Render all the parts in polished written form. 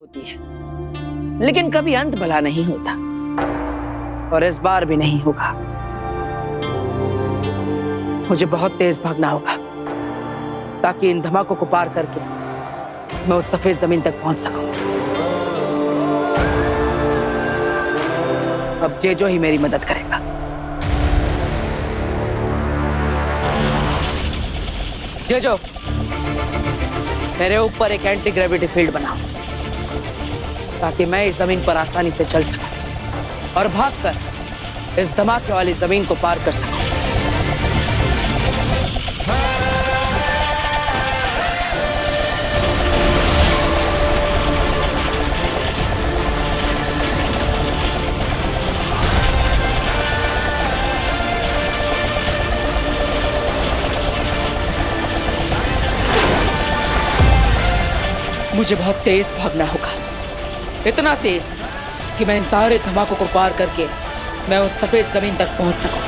होती है, लेकिन कभी अंत भला नहीं होता, और इस बार भी नहीं होगा। मुझे बहुत तेज भागना होगा ताकि इन धमाकों को पार करके मैं उस सफेद जमीन तक पहुंच सकूं। अब जेजो ही मेरी मदद करेगा। जेजो, मेरे ऊपर एक एंटी ग्रेविटी फील्ड बनाओ ताकि मैं इस जमीन पर आसानी से चल सकूं और भागकर इस धमाके वाली जमीन को पार कर सकूं। मुझे बहुत तेज भागना होगा, इतना तेज कि मैं इन सारे धमाकों को पार करके मैं उस सफेद जमीन तक पहुंच सकूं।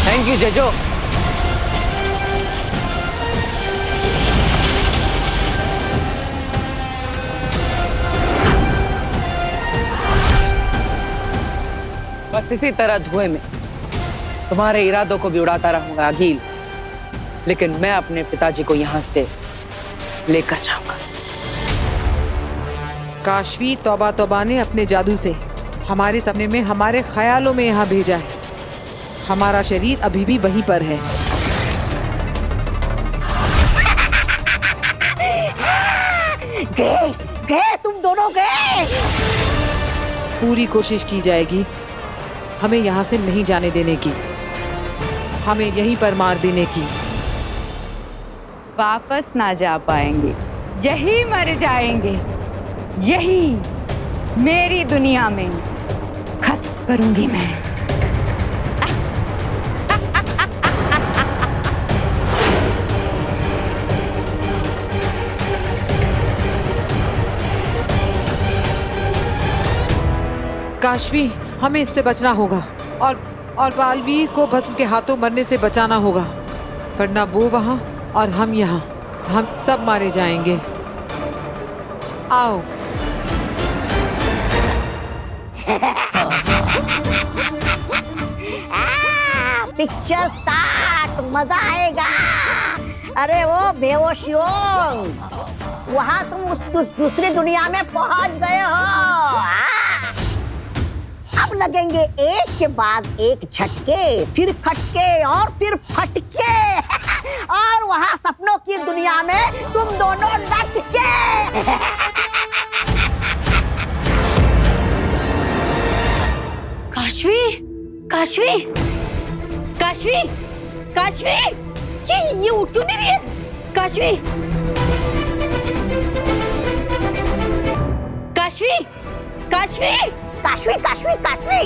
Thank you Jeju. बस इसी तरह धुएं में तुम्हारे इरादों को भी उड़ाता रहूंगा अघिल, लेकिन मैं अपने पिताजी को यहां से लेकर जाऊंगा। काशवी तौबा तौबा ने अपने जादू से हमारे सपने में, हमारे ख्यालों में यहाँ भेजा है। हमारा शरीर अभी भी वहीं पर है। गए तुम दोनों गए। पूरी कोशिश की जाएगी हमें यहाँ से नहीं जाने देने की, हमें यहीं पर मार देने की। वापस ना जा पाएंगे, यही मर जाएंगे, यही मेरी दुनिया में खत्म करूंगी मैं। काशवी, हमें इससे बचना होगा और बालवीर को भस्म के हाथों मरने से बचाना होगा, वरना वो वहां और हम यहाँ, हम सब मारे जाएंगे। आओ। पिक्चर स्टार्ट, मजा आएगा। अरे वो बेहोशियों, वहां तुम उस दूसरी दुनिया में पहुंच गए हो। अब लगेंगे एक के बाद एक झटके, फिर खटके और फिर फटके। और वहां सपनों की दुनिया में तुम दोनों लटके। काशवी, काशवी, काशवी, काशवी, ये उठ क्यों नहीं रही है? काशवी, काशवी, काशवी, काशवी, काशवी, काशवी।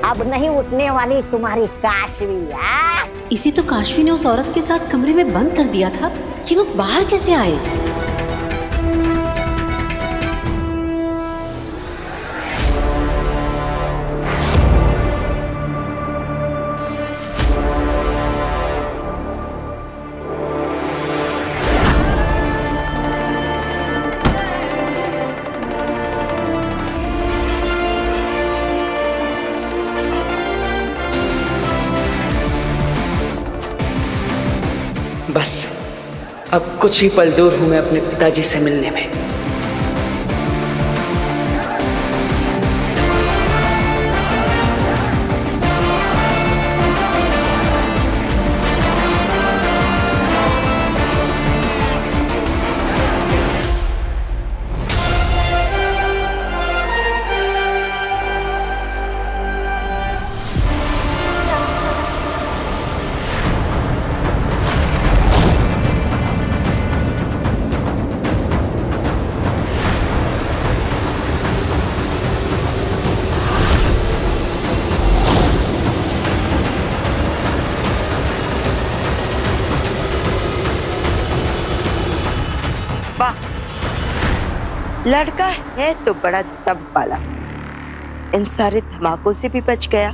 अब नहीं उठने वाली तुम्हारी काशवी। इसी तो काशवी ने उस औरत के साथ कमरे में बंद कर दिया था। ये लोग बाहर कैसे आए? अब कुछ ही पल दूर हूं मैं अपने पिताजी से मिलने में। लड़का है तो बड़ा दम वाला, इन सारे धमाकों से भी बच गया,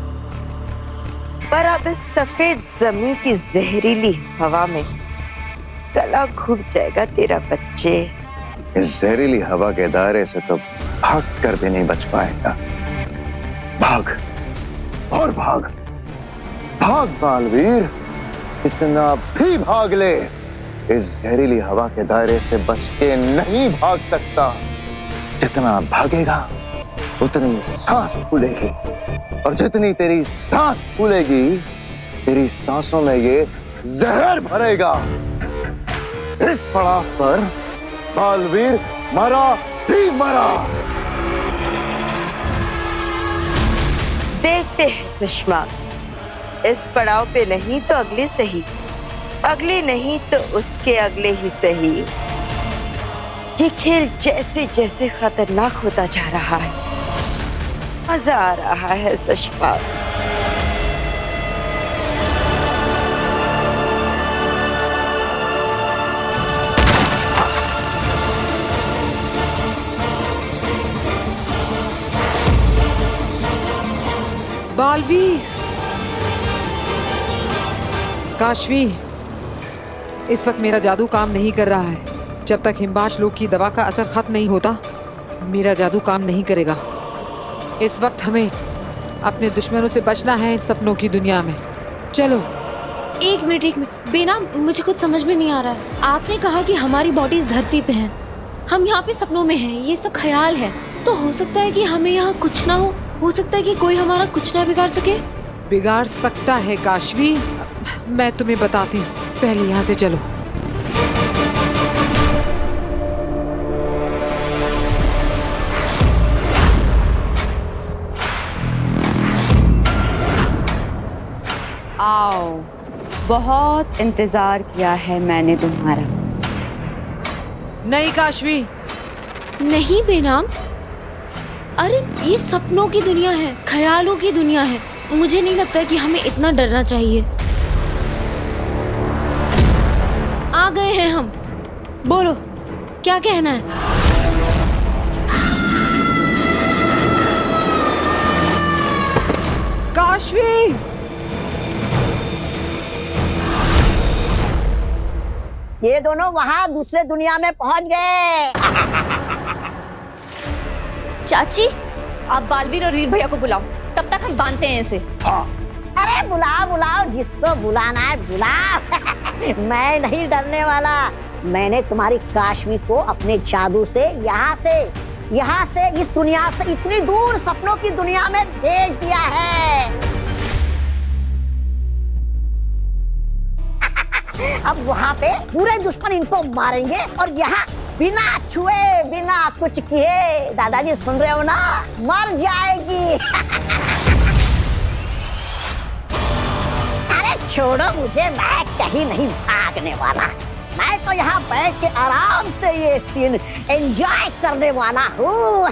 पर अब इस सफेद जमीन की जहरीली हवा में गला घुट जाएगा तेरा बच्चे। इस जहरीली हवा के दायरे से तो भाग कर भी नहीं बच पाएगा। भाग और भाग, भाग बालवीर, इतना भी भाग ले, इस जहरीली हवा के दायरे से बच के नहीं भाग सकता। जितना भागेगा उतनी सांस फूलेगी, और जितनी तेरी सांस फूलेगी तेरी सांसों में ये जहर भरेगा। इस पड़ाव पर बालवीर मरा ही मरा। देखते हैं सुषमा, इस पड़ाव पे नहीं तो अगले सही, अगले नहीं तो उसके अगले ही सही। ये खेल जैसे जैसे खतरनाक होता जा रहा है, मजा आ रहा है सुषमा। बालवीर, काशवी, इस वक्त मेरा जादू काम नहीं कर रहा है। जब तक हिमबाश लोग की दवा का असर खत्म नहीं होता, मेरा जादू काम नहीं करेगा। इस वक्त हमें अपने दुश्मनों से बचना है इस सपनों की दुनिया में। चलो। एक मिनट बेना, मुझे कुछ समझ में नहीं आ रहा है। आपने कहा कि हमारी बॉडीज धरती पे हैं, हम यहाँ पे सपनों में हैं, ये सब ख्याल है, तो हो सकता है कि हमें यहाँ कुछ ना हो सकता है कि कोई हमारा कुछ ना बिगाड़ सके। बिगाड़ सकता है काशवी, मैं तुम्हें बताती हूँ, पहले यहाँ से चलो। आओ, बहुत इंतजार किया है मैंने तुम्हारा। नहीं काशवी, नहीं बेनाम, अरे ये सपनों की दुनिया है, ख्यालों की दुनिया है। मुझे नहीं लगता कि हमें इतना डरना चाहिए। आ गए हैं हम, बोलो क्या कहना है। काशवी, ये दोनों वहाँ दूसरे दुनिया में पहुंच गए। चाची, आप बालवीर और वीर भैया को बुलाओ, तब तक हम बांधते हैं इसे। अरे बुलाओ बुलाओ, जिसको बुलाना है बुलाओ। मैं नहीं डरने वाला। मैंने तुम्हारी काशवी को अपने जादू से यहाँ से इस दुनिया से इतनी दूर सपनों की दुनिया में भेज दिया है। अब वहाँ पे पूरे दुश्मन इनको मारेंगे और यहाँ बिना छुए बिना कुछ किए, दादाजी सुन रहे हो ना, मर जाएगी। अरे छोड़ो मुझे, मैं कहीं नहीं भागने वाला। मैं तो यहाँ बैठ के आराम से ये सीन एंजॉय करने वाला हूँ।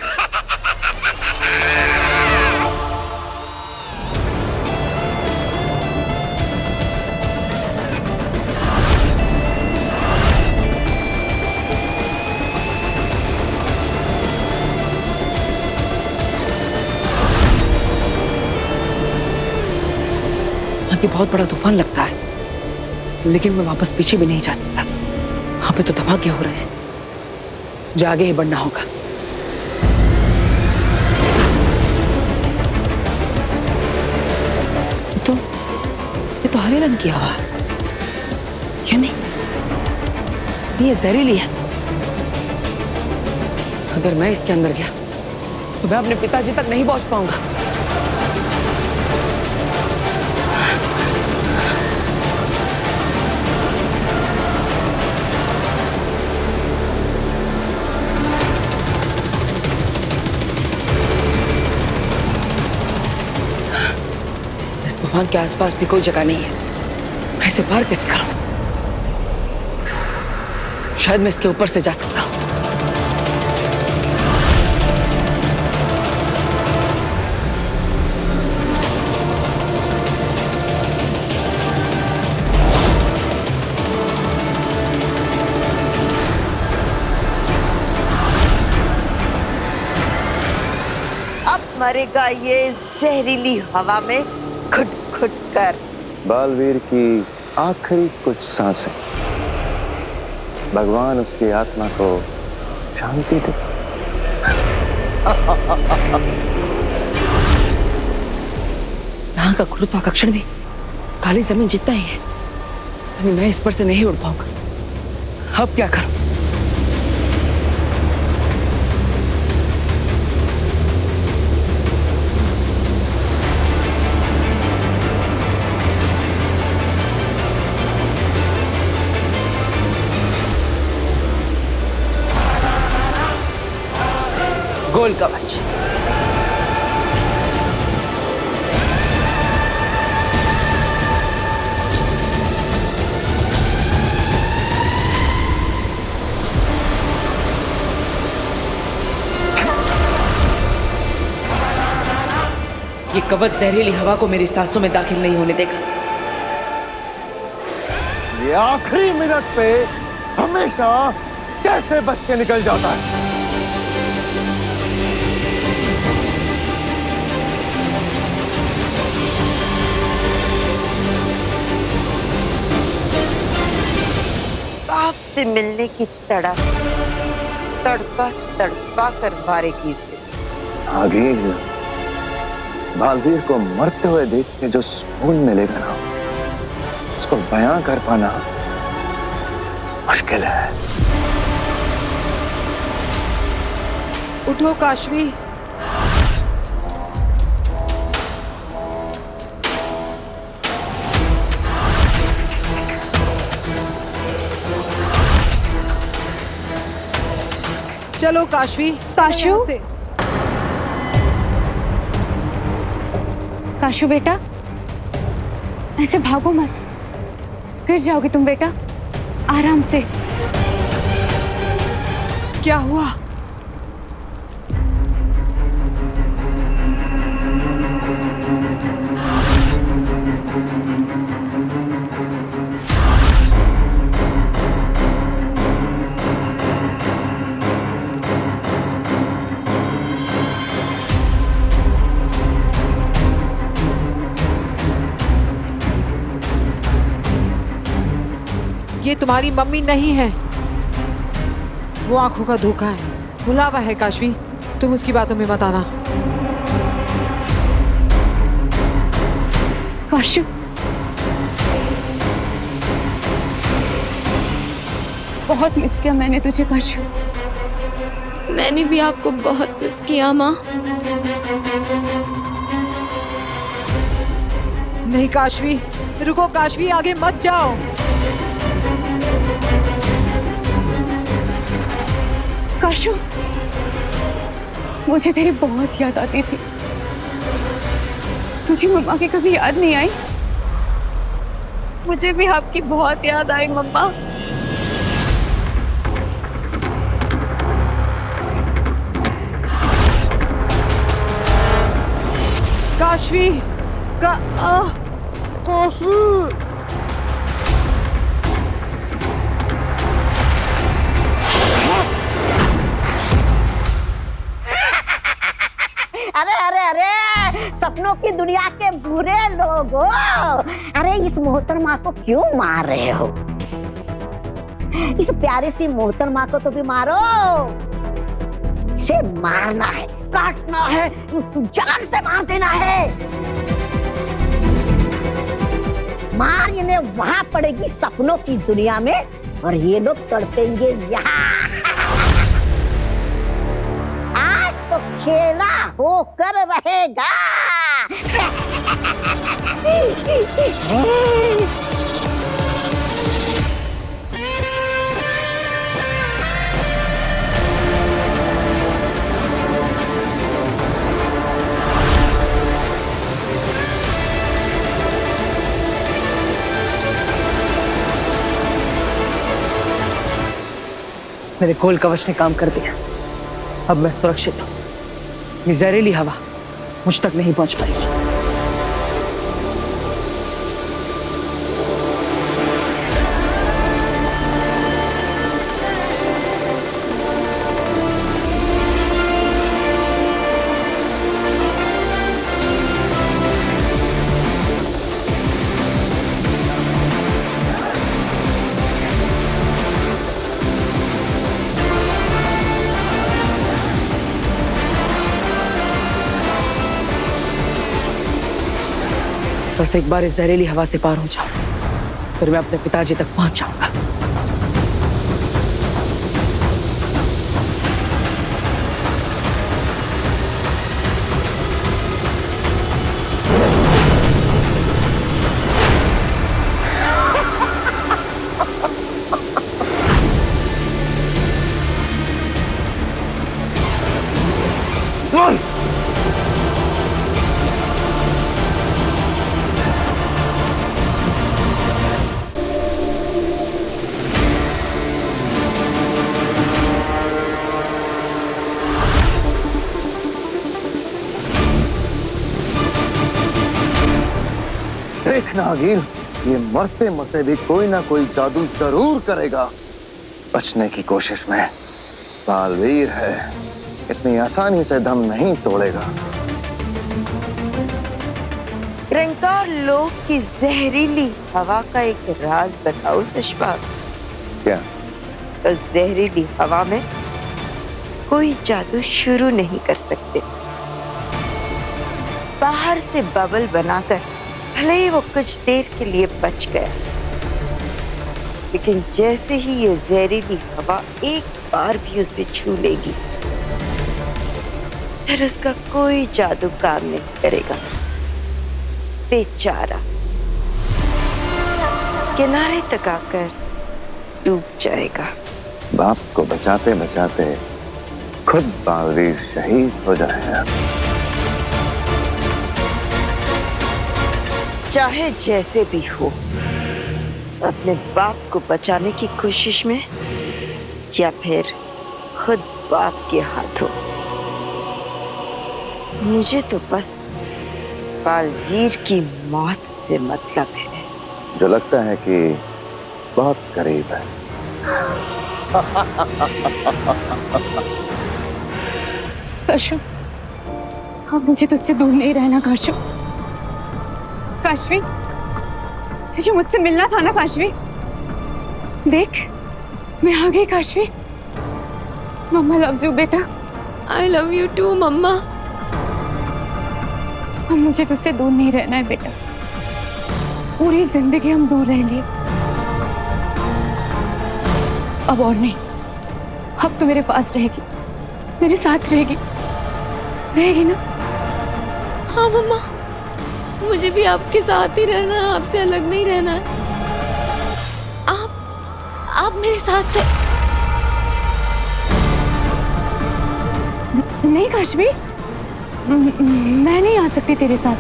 कि बहुत बड़ा तूफान लगता है, लेकिन मैं वापस पीछे भी नहीं जा सकता। वहां पे तो धमाके हो रहे हैं, जो आगे ही बढ़ना होगा। ये तो हरे रंग की हवा है, क्या नहीं? ये जहरीली है। अगर मैं इसके अंदर गया तो मैं अपने पिताजी तक नहीं पहुंच पाऊंगा। इस तूफान के आसपास भी कोई जगह नहीं है। मैं इसे पार कैसे करूं? शायद मैं इसके ऊपर से जा सकता हूं। अब मरेगा ये जहरीली हवा में घुट घुट कर। बालवीर की आखिरी कुछ सांसें, भगवान उसकी आत्मा को शांति दे। यहाँ का गुरुत्वाकर्षण भी काली जमीन जितना ही है। अभी मैं इस पर से नहीं उड़ पाऊंगा। अब क्या करूं? गोल कवच। ये कवच जहरीली हवा को मेरी सांसों में दाखिल नहीं होने देगा। ये आखिरी मिनट पे हमेशा कैसे बच के निकल जाता है। आग से मिलने की तड़प, तड़पा तड़पा कर मारेगी इसे। आगे बालवीर को मरते हुए देख के जो सुकून मिलेगा ना, उसको बयां कर पाना मुश्किल है। उठो काशवी। चलो काशवी। काशू? यहाँ से। काशू बेटा, ऐसे भागो मत, गिर जाओगे तुम बेटा। आराम से। क्या हुआ? ये तुम्हारी मम्मी नहीं है, वो आंखों का धोखा है, बुलावा है। काशवी, तुम उसकी बातों में मत आना। काशू, बहुत मिस किया मैंने तुझे काशू। मैंने भी आपको बहुत मिस किया माँ। नहीं काशवी, रुको काशवी, आगे मत जाओ। काशू, मुझे तेरी बहुत याद आती थी। तुझे मम्मा की कभी याद नहीं आई? मुझे भी आपकी बहुत याद आई मम्मा। काशवी काशवी। अरे अरे अरे, सपनों की दुनिया के बुरे लोग हो। अरे इस मोहतरमा को क्यों मार रहे हो? इस प्यारी सी मोहतरमा को तो भी मारो। इसे मारना है, काटना है, जान से मार देना है। मार इन्हें वहां पड़ेगी सपनों की दुनिया में, और ये लोग तड़पेंगे यहाँ। आज तो खेला होकर रहेगा। मेरे कोल कवच ने काम कर दिया। अब मैं सुरक्षित हूँ। ये जहरीली हवा मुझ तक नहीं पहुंच पाएगी। बस एक बार इस जहरीली हवा से पार हो जाऊं, फिर मैं अपने पिताजी तक पहुंच जाऊंगा। देखना अगील, ये मरते मरते भी कोई ना कोई जादू जरूर करेगा। बचने की कोशिश में बालवीर है, इतनी आसानी से दम नहीं तोड़ेगा। रंकार लोक की जहरीली हवा का एक राज बताओ सशपाक। क्या? उस जहरीली हवा में कोई जादू शुरू नहीं कर सकते। बाहर से बबल बनाकर भले ही वो कुछ देर के लिए बच गया, लेकिन जैसे ही ये जहरीली हवा एक बार भी उसे छू लेगी, फिर उसका कोई जादू काम नहीं करेगा। बेचारा किनारे तक आकर डूब जाएगा। बाप को बचाते बचाते खुद बालवीर शहीद हो जाएगा। चाहे जैसे भी हो, अपने बाप को बचाने की कोशिश में या फिर खुद बाप के हाथों, मुझे तो बस बालवीर की मौत से मतलब है। जो लगता है कि बहुत करीब है। काशू, अब मुझे तुझसे दूर नहीं रहना काशू। काशवी, तुझे मुझसे मिलना था ना काशवी। देख, मैं आ गई काशवी। मम्मा लव्स यू बेटा। आई लव यू टू मम्मा। अब मुझे तुझसे दूर नहीं रहना है बेटा। पूरी जिंदगी हम दूर रह लिए, अब और नहीं। अब तू मेरे पास रहेगी, मेरे साथ रहेगी, रहेगी ना? हाँ मम्मा, मुझे भी आपके साथ ही रहना है, आपसे अलग नहीं रहना है। आप मेरे साथ चल। नहीं काशवी, मैं नहीं आ सकती तेरे साथ।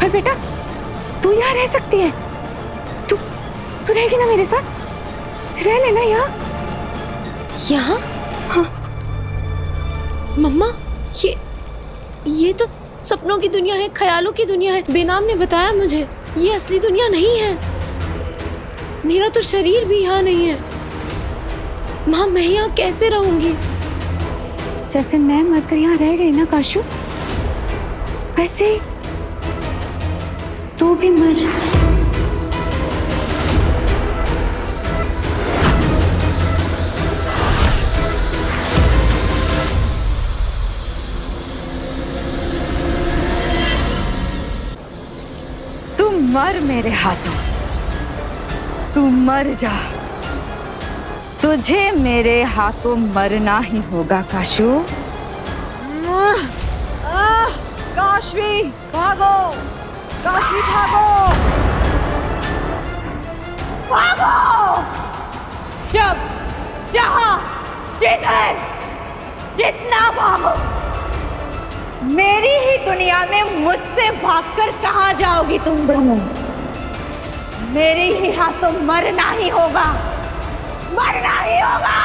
पर बेटा, तू यहाँ रह सकती है। तू रहेगी ना मेरे साथ? रह लेना यहाँ। यहाँ? हाँ। मम्मा, ये तो सपनों की दुनिया है, ख्यालों की दुनिया है। बेनाम ने बताया मुझे, ये असली दुनिया नहीं है। मेरा तो शरीर भी यहाँ नहीं है। माँ, मैं यहाँ कैसे रहूंगी? जैसे मैं मरकर यहाँ रह गई ना काशू, वैसे ही तू भी मर। तू मर मेरे हाथों, तू मर जा, तुझे मेरे हाथों मरना ही होगा काशू। काशवी भागो, काशवी भागो, भागो! जब जहां जिधर जितना भागो, मेरी ही दुनिया में मुझसे भागकर कहां जाओगी तुम दोनों? मेरे ही हाथों मरना ही होगा, मरना ही होगा।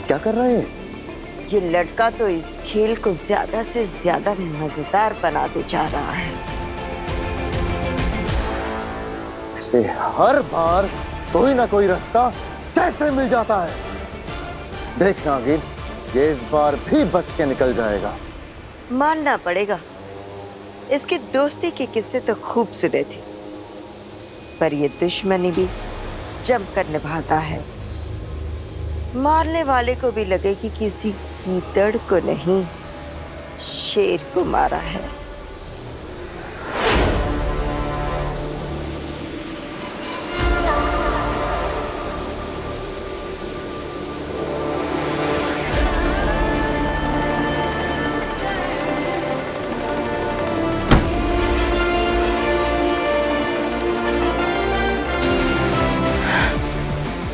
क्या कर रहे हैं? ये लड़का तो इस खेल को ज्यादा से ज्यादा मजेदार बनाते जा रहा है। इसे हर बार कोई ना कोई रास्ता कैसे मिल जाता है। देखना नागिन, ये इस बार भी बच के निकल जाएगा। मानना पड़ेगा, इसकी दोस्ती के किस्से तो खूब सुने थे, पर ये दुश्मनी भी जमकर निभाता है। मारने वाले को भी लगे कि किसी गीदड़ को नहीं, शेर को मारा है।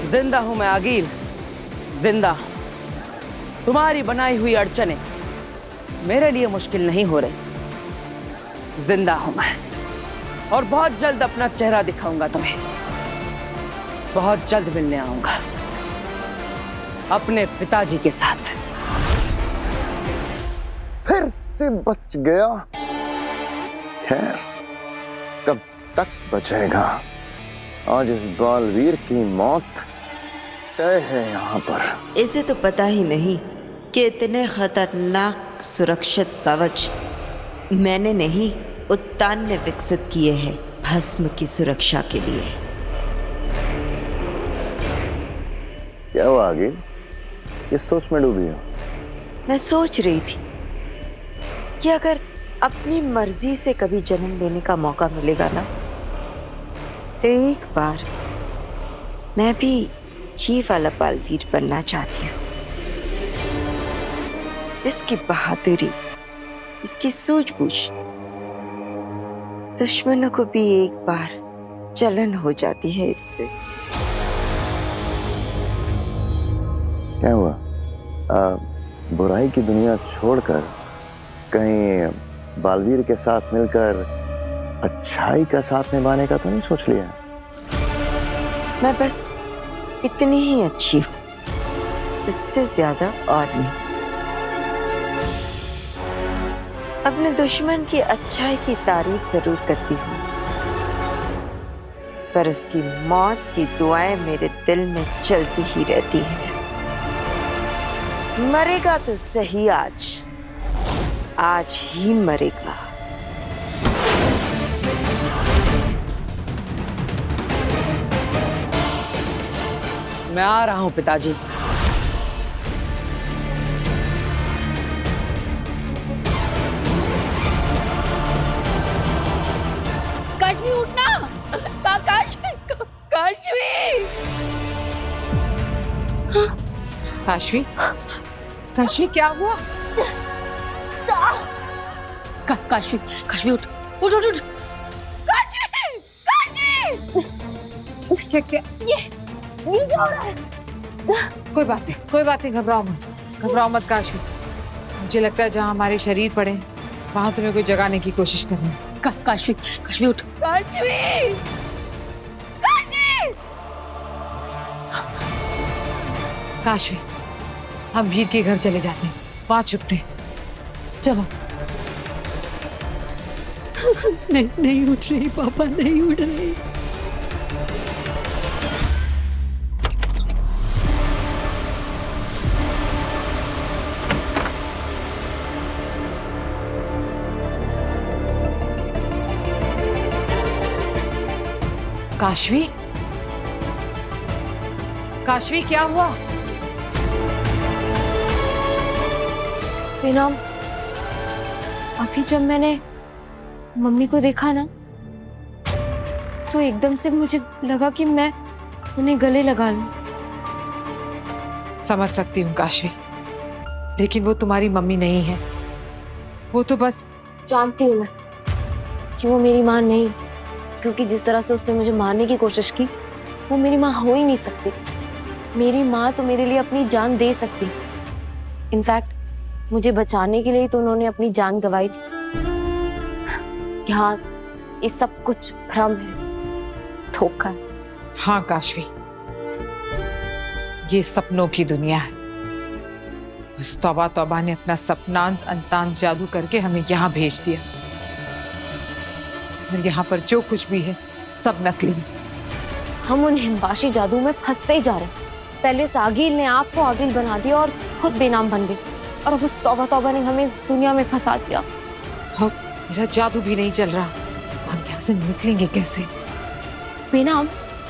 जिंदा हूं मैं आगिल, जिंदा हूं। तुम्हारी बनाई हुई अड़चने मेरे लिए मुश्किल नहीं हो रही। जिंदा हूं मैं और बहुत जल्द अपना चेहरा दिखाऊंगा तुम्हें। बहुत जल्द मिलने आऊंगा अपने पिताजी के साथ। फिर से बच गया। खैर, कब तक बचेगा? आज इस बालवीर की मौत तय है यहाँ पर। इसे तो पता ही नहीं कि इतने खतरनाक सुरक्षित कवच मैंने नहीं, उत्तान ने विकसित किए हैं भस्म की सुरक्षा के लिए। क्या हुआ आगे? किस सोच में डूबी हो? मैं सोच रही थी कि अगर अपनी मर्जी से कभी जन्म लेने का मौका मिलेगा ना, तो एक बार मैं भी जी वाला बालवीर बनना चाहती हूँ। इसकी बहादुरी, इसकी सूझबूझ दुश्मनों को भी एक बार जलन हो जाती है इससे। क्या हुआ? बुराई की दुनिया छोड़कर कहीं बालवीर के साथ मिलकर अच्छाई का साथ निभाने का तो नहीं सोच लिया? मैं बस इतनी ही अच्छी हूँ, इससे ज्यादा और नहीं। अपने दुश्मन की अच्छाई की तारीफ जरूर करती हूँ, पर उसकी मौत की दुआएं मेरे दिल में चलती ही रहती हैं। मरेगा तो सही आज ही मरेगा। मैं आ रहा हूं पिताजी। काशवी उठना। काशवी काशवी, काशवी क्या हुआ? काशवी उठ उठ उठ उठ। क्या क्या? ये क्या हो रहा है? कोई बात नहीं, घबराओ मत काशवी। मुझे लगता है जहाँ हमारे शरीर पड़े वहां तुम्हें कोई जगाने की कोशिश करनी है। काशवी उठ। काशवी, हम वीर के घर चले जाते हैं, वहां छुपते हैं। चलो। नहीं उठ रही पापा, नहीं उठ रही। काशवी क्या हुआ? बेनाम, अभी जब मैंने मम्मी को देखा ना तो एकदम से मुझे लगा कि मैं उन्हें गले लगा लूं। समझ सकती हूँ काशवी, लेकिन वो तुम्हारी मम्मी नहीं है। वो तो बस जानती हूँ मैं कि वो मेरी माँ नहीं, क्योंकि जिस तरह से उसने मुझे मारने की कोशिश की वो मेरी माँ हो ही नहीं सकती। मेरी माँ तो मेरे लिए अपनी जान दे सकती। इनफैक्ट मुझे बचाने के लिए तो उन्होंने अपनी जान गंवाई थी। यहाँ ये सब कुछ भ्रम है, धोखा है। हाँ काशवी, ये सपनों की दुनिया है। उस तौबा ने अपना सपनांत अंतांत जादू करके हमें यहाँ भेज दिया। और यहाँ पर जो कुछ भी है सब नकली है। हम उन हिमवाशी जादू में फंसते ही जा रहे हैं। पहले उस आगिल ने आपको आगिल बना दिया और खुद बेनाम बन गई, और अब उस तौबा ने हमें इस दुनिया में फंसा दिया। हाँ, मेरा जादू भी नहीं चल रहा। हम यहाँ से निकलेंगे कैसे? बेनाम,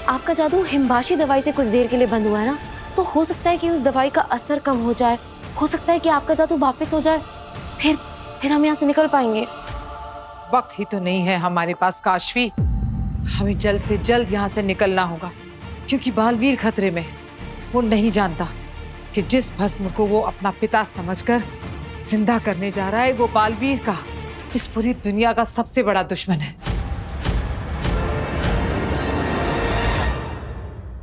आपका जादू हिमवाशी दवाई से कुछ देर के लिए बंद हुआ है ना, तो हो सकता है कि उस दवाई का असर कम हो जाए। हो सकता है कि आपका जादू वापस हो जाए, फिर हम यहाँ से निकल पाएंगे। वक्त ही तो नहीं है हमारे पास काशवी। हमें जल्द से जल्द यहाँ से निकलना होगा, क्योंकि बालवीर खतरे में है। वो नहीं जानता कि जिस भस्म को वो अपना पिता समझकर जिंदा करने जा रहा है, वो बालवीर का, इस पूरी दुनिया का सबसे बड़ा दुश्मन है।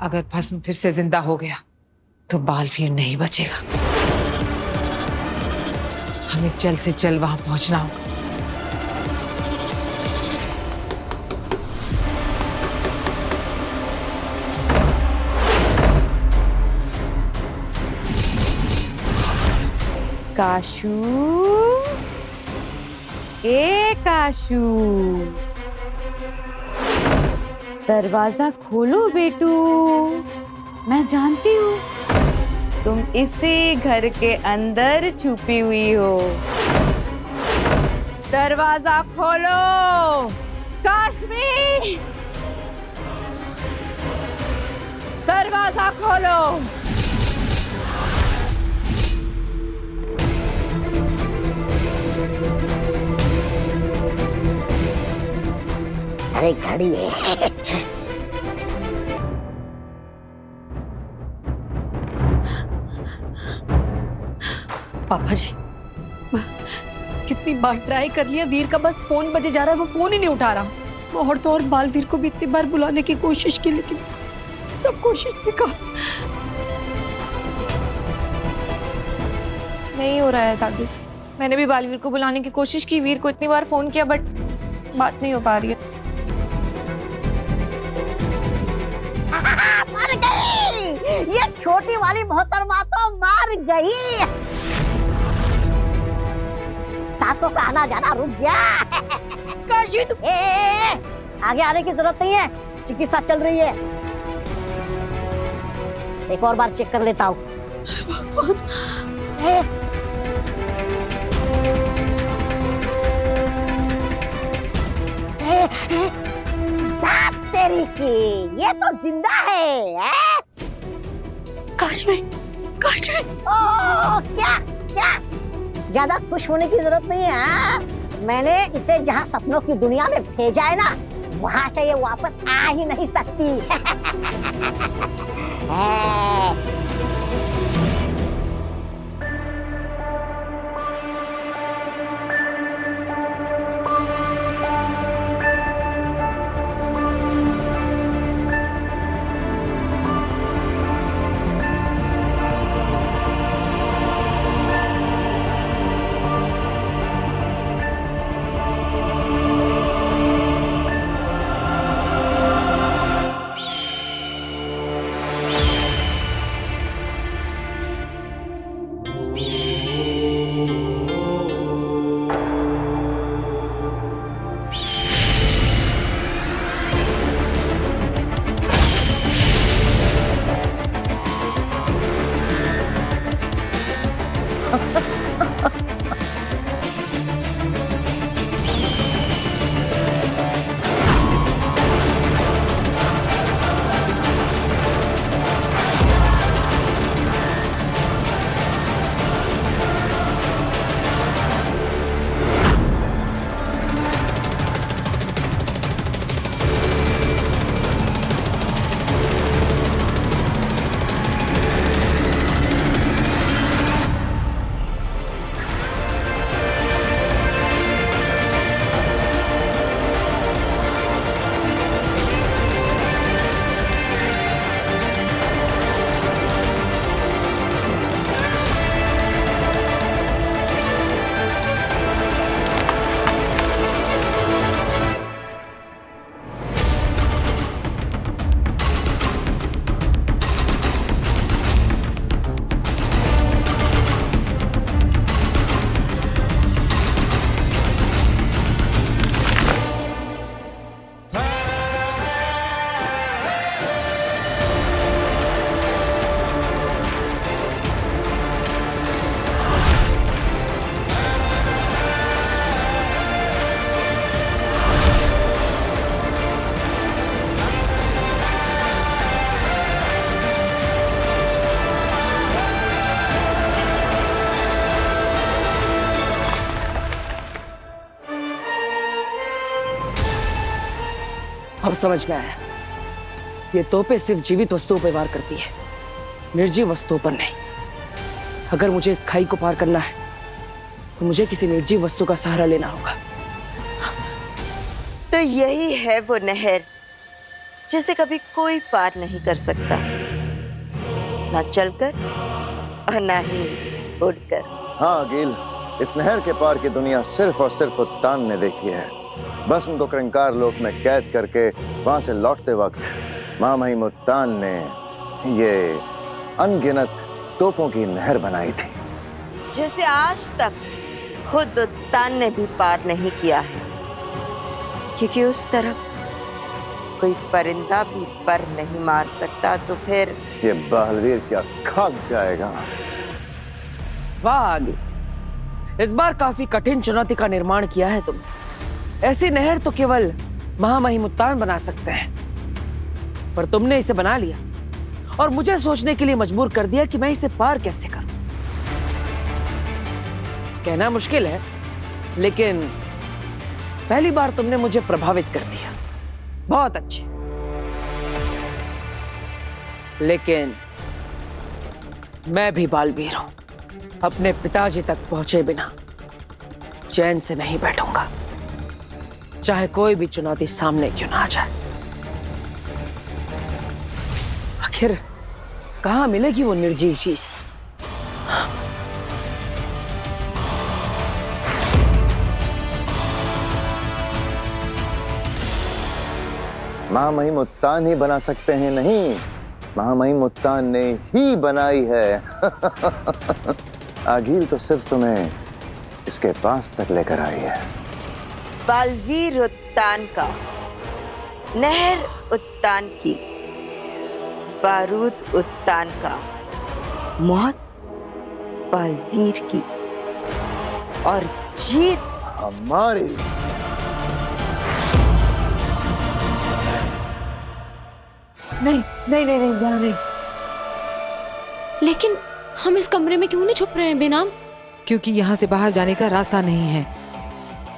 अगर भस्म फिर से जिंदा हो गया तो बालवीर नहीं बचेगा। हमें जल्द से जल्द वहां पहुंचना होगा। काशू, ए काशू, दरवाजा खोलो बेटू। मैं जानती हूँ तुम इसी घर के अंदर छुपी हुई हो। दरवाजा खोलो काशवी, दरवाजा खोलो। अरे घड़ी है। पापा जी, कितनी बार ट्राई कर लिया, वीर का बस फोन बजे जा रहा है, वो फोन ही नहीं उठा रहा। और तो और बालवीर को भी इतनी बार बुलाने की कोशिश की, लेकिन सब कोशिश बेकार। नहीं हो रहा है दादी। मैंने भी बालवीर को बुलाने की कोशिश की, वीर को इतनी बार फोन किया, बट बात नहीं हो पा रही है। मर गई, ये छोटी वाली मोहतरमा तो मर गई। सासों का आना जाना रुक गया। काशी तुम आगे आने की जरूरत नहीं है, चिकित्सा चल रही है। एक और बार चेक कर लेता हूँ। दांत तेरी की, ये तो जिंदा है? काशवी, काशवी। ओ, क्या क्या? ज्यादा खुश होने की जरूरत नहीं है। हाँ? मैंने इसे जहाँ सपनों की दुनिया में भेजा है ना, वहां से ये वापस आ ही नहीं सकती। अब समझ में आया, ये तोपें सिर्फ जीवित वस्तुओं पर वार करती है, निर्जीव वस्तुओं पर नहीं। अगर मुझे इस खाई को पार करना है तो मुझे किसी निर्जीव वस्तु का सहारा लेना होगा। तो यही है वो नहर जिसे कभी कोई पार नहीं कर सकता, ना चलकर और ना ही उड़कर। हाँ अकील, इस नहर के पार की दुनिया सिर्फ और सिर्फ उत्तान ने देखी है। बस उनको क्रंकार लोक में कैद करके वहां से लौटते वक्त महामहिम उत्तान ने ये अनगिनत तोपों की नहर बनाई थी, जिसे आज तक खुद उत्तान ने भी पार नहीं किया है, क्योंकि उस तरफ कोई परिंदा भी पर नहीं मार सकता। तो फिर ये बलवीर क्या खाक जाएगा। वाह आगे, इस बार काफी कठिन चुनौती का निर्माण किया है तुमने। ऐसी नहर तो केवल महामहिम उत्तान बना सकते हैं, पर तुमने इसे बना लिया और मुझे सोचने के लिए मजबूर कर दिया कि मैं इसे पार कैसे करूं। कहना मुश्किल है, लेकिन पहली बार तुमने मुझे प्रभावित कर दिया। बहुत अच्छे, लेकिन मैं भी बालवीर हूं। अपने पिताजी तक पहुंचे बिना चैन से नहीं बैठूंगा, चाहे कोई भी चुनौती सामने क्यों ना आ जाए। आखिर कहां मिलेगी वो निर्जीव चीज? महामहिम उत्तान ही बना सकते हैं, नहीं, महामहिम उत्तान ने ही बनाई है। आगील तो सिर्फ तुम्हें इसके पास तक लेकर आई है। बालवीर उत्तान का, नहर उत्तान की, बारूद उत्तान का, मौत बालवीर की और जीत हमारी। नहीं नहीं नहीं नहीं यहाँ नहीं। लेकिन हम इस कमरे में क्यों नहीं छुप रहे हैं बेनाम? क्योंकि यहाँ से बाहर जाने का रास्ता नहीं है।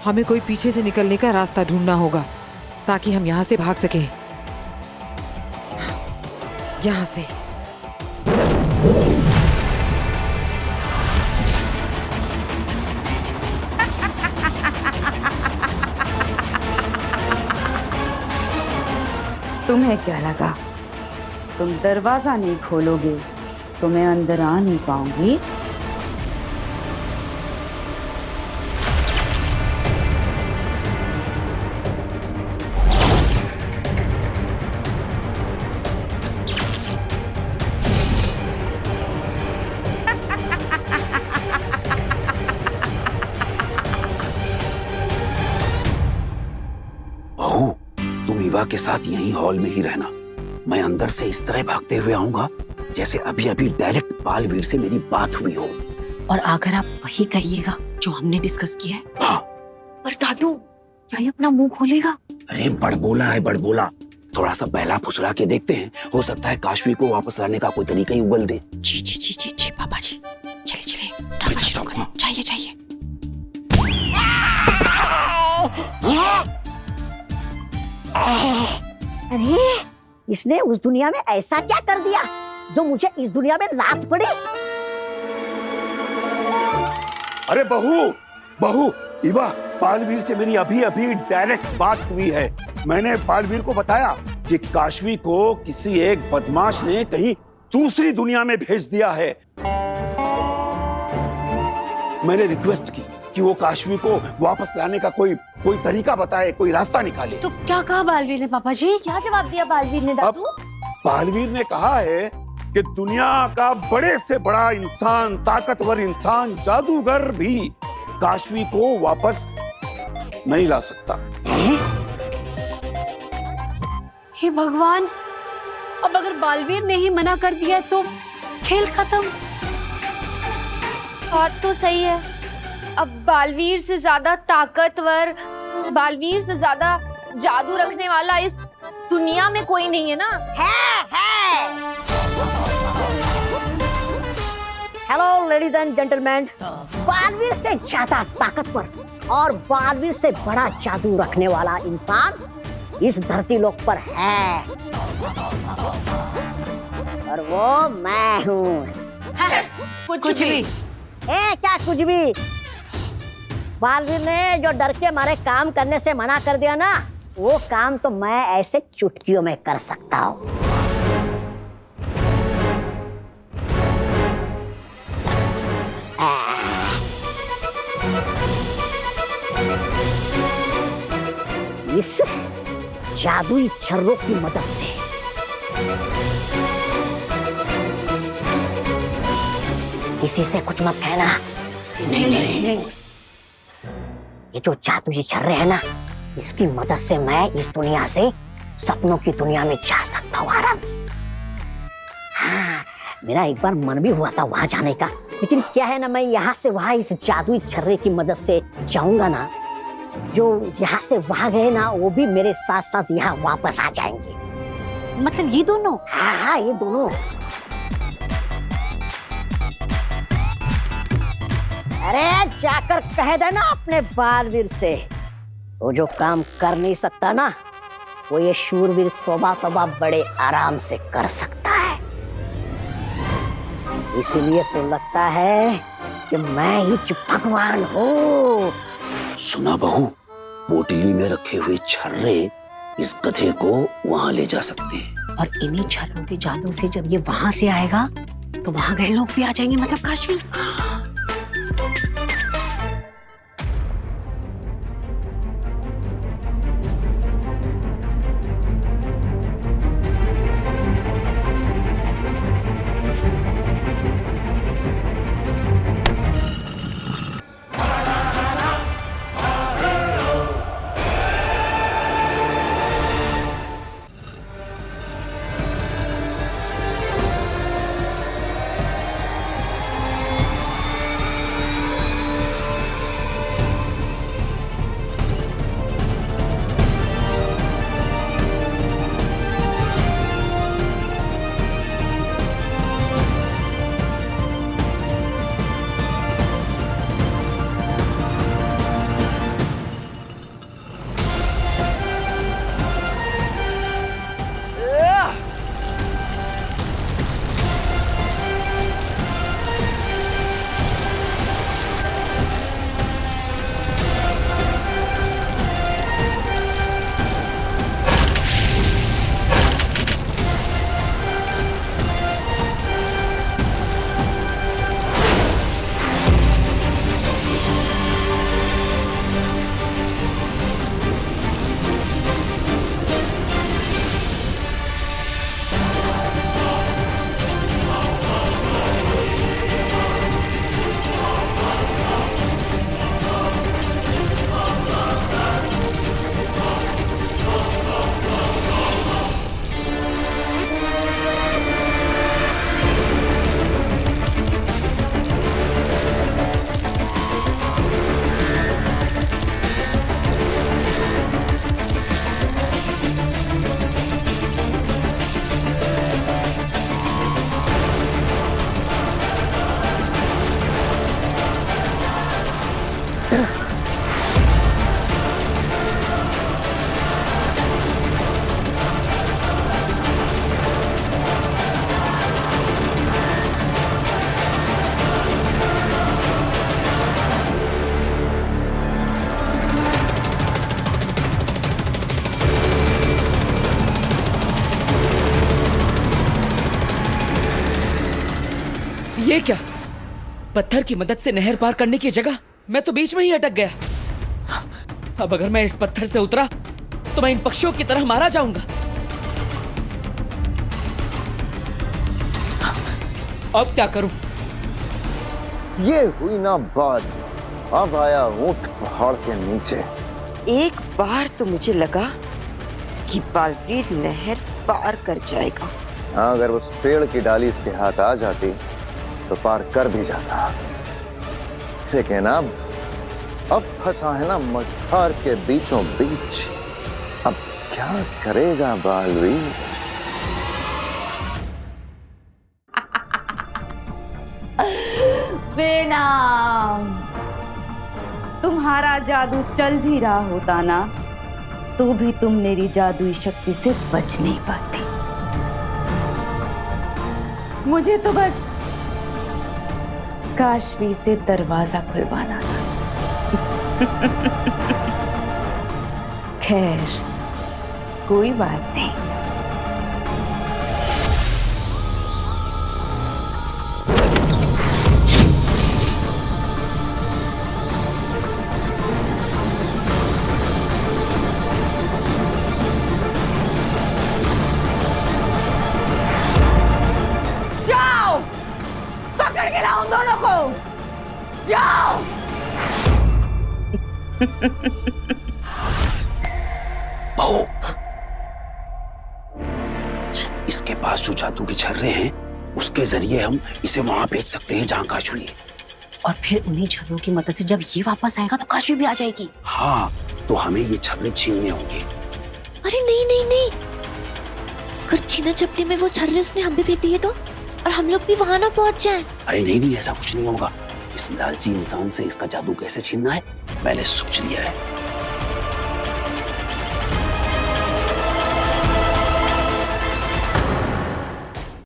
हमें कोई पीछे से निकलने का रास्ता ढूंढना होगा ताकि हम यहाँ से भाग सकें। यहाँ से। तुम्हें क्या लगा तुम दरवाजा नहीं खोलोगे तो मैं अंदर आ नहीं पाऊंगी? बहू, तुम ईवा के साथ यहीं हॉल में ही रहना। मैं अंदर से इस तरह भागते हुए आऊंगा जैसे अभी अभी डायरेक्ट बालवीर से मेरी बात हुई हो। और अगर आप वही कहिएगा जो हमने डिस्कस किया है। हाँ। पर दादू, क्या ये अपना मुंह खोलेगा? अरे बड़बोला है, बड़बोला। थोड़ा सा बहला फुसला के देखते हैं, हो सकता है काशवी को वापस लाने का कोई तरीका ही उगल दे। जी जी जी जी जी पापा जी, चले चले मैं ड्रामा चलता शुरू हूँ। करें। चाहिए चाहिए। अरे इसने उस दुनिया में ऐसा क्या कर दिया जो मुझे इस दुनिया में लात पड़ी? अरे बहू, बहू, ईवा, बालवीर से मेरी अभी अभी डायरेक्ट बात हुई है। मैंने बालवीर को बताया कि काशवी को किसी एक बदमाश ने कहीं दूसरी दुनिया में भेज दिया है। मैंने रिक्वेस्ट की कि वो काशवी को वापस लाने का कोई तरीका बताए, कोई रास्ता निकाले। तो क्या कहा बालवीर ने पापा जी? क्या जवाब दिया बालवीर ने दादू? बालवीर ने कहा है कि दुनिया का बड़े से बड़ा इंसान, ताकतवर इंसान, जादूगर भी काशवी को वापस नहीं ला सकता। हे भगवान, अब अगर बालवीर ने ही मना कर दिया तो खेल खत्म। बात तो सही है। अब बालवीर से ज्यादा ताकतवर, बालवीर से ज्यादा जादू रखने वाला इस दुनिया में कोई नहीं है ना। है। Hello ladies and gentleman, Baalveer से ज्यादा ताकतवर और बालवीर से बड़ा जादू रखने वाला इंसान इस धरती लोक पर है, और वो मैं हूँ। कुछ भी। क्या कुछ भी? बालवीर ने जो डर के मारे काम करने से मना कर दिया ना, वो काम तो मैं ऐसे चुटकियों में कर सकता हूँ। इस जादुई छर्रों की मदद से किसी से कुछ मत कहना। नहीं। ये जो जादुई छर्रे है ना, इसकी मदद से मैं इस दुनिया से सपनों की दुनिया में जा सकता हूँ आराम से। हाँ, मेरा एक बार मन भी हुआ था वहां जाने का, लेकिन क्या है ना, मैं यहाँ से वहां इस जादुई छर्रे की मदद से जाऊंगा ना, जो यहाँ से वहां गए ना, वो भी मेरे साथ साथ यहाँ वापस आ जाएंगे। मतलब ये दोनों? हाँ, ये दोनों। अरे जाकर कह देना अपने बालवीर से, वो जो काम कर नहीं सकता ना, वो ये शूरवीर तौबा तौबा बड़े आराम से कर सकता है। इसीलिए तो लगता है कि मैं ही भगवान हूँ। सुना बहू, पोटली में रखे हुए छर्रे इस गधे को वहां ले जा सकते हैं। और इन्हीं छर्रों के जादू से जब ये वहां से आएगा तो वहां गए लोग भी आ जाएंगे, मतलब काशवी। ये क्या? पत्थर की मदद से नहर पार करने की जगह मैं तो बीच में ही अटक गया। अब अगर मैं इस पत्थर से उतरा तो मैं इन पक्षियों की तरह मारा जाऊंगा। अब क्या करूं? ये हुई ना बात। अब आया ऊंट पहाड़ के नीचे। एक बार तो मुझे लगा कि बालवीर नहर पार कर जाएगा। हाँ, अगर उस पेड़ की डाली इसके हाथ आ जाती तो पार कर भी जाता। लेकिन अब फंसा है ना मझधार के बीचों बीच। अब क्या करेगा बालवीर? बेनाम, तुम्हारा जादू चल भी रहा होता ना तो भी तुम मेरी जादुई शक्ति से बच नहीं पाती। मुझे तो बस काशवी से दरवाजा खुलवाना था। खैर, कोई बात नहीं। जाओ, पकड़ के लाओ दोनों को। जाओ। बहू, इसके पास जो जादू के छर्रे हैं उसके जरिए हम इसे वहां भेज सकते हैं जहां काशवी है। और फिर उन्हीं छर्रों की मदद से जब ये वापस आएगा तो काशवी भी आ जाएगी। हाँ, तो हमें ये छर्रे छीनने होंगे। अरे नहीं नहीं नहीं, अगर छीना झपटी में वो छर्रे उसने हम भी फेंक दिए तो, और हम लोग भी वहां ना पहुंच जाएं। अरे नहीं नहीं, ऐसा कुछ नहीं होगा। इस लालची इंसान से इसका जादू कैसे छीनना है मैंने सोच लिया है।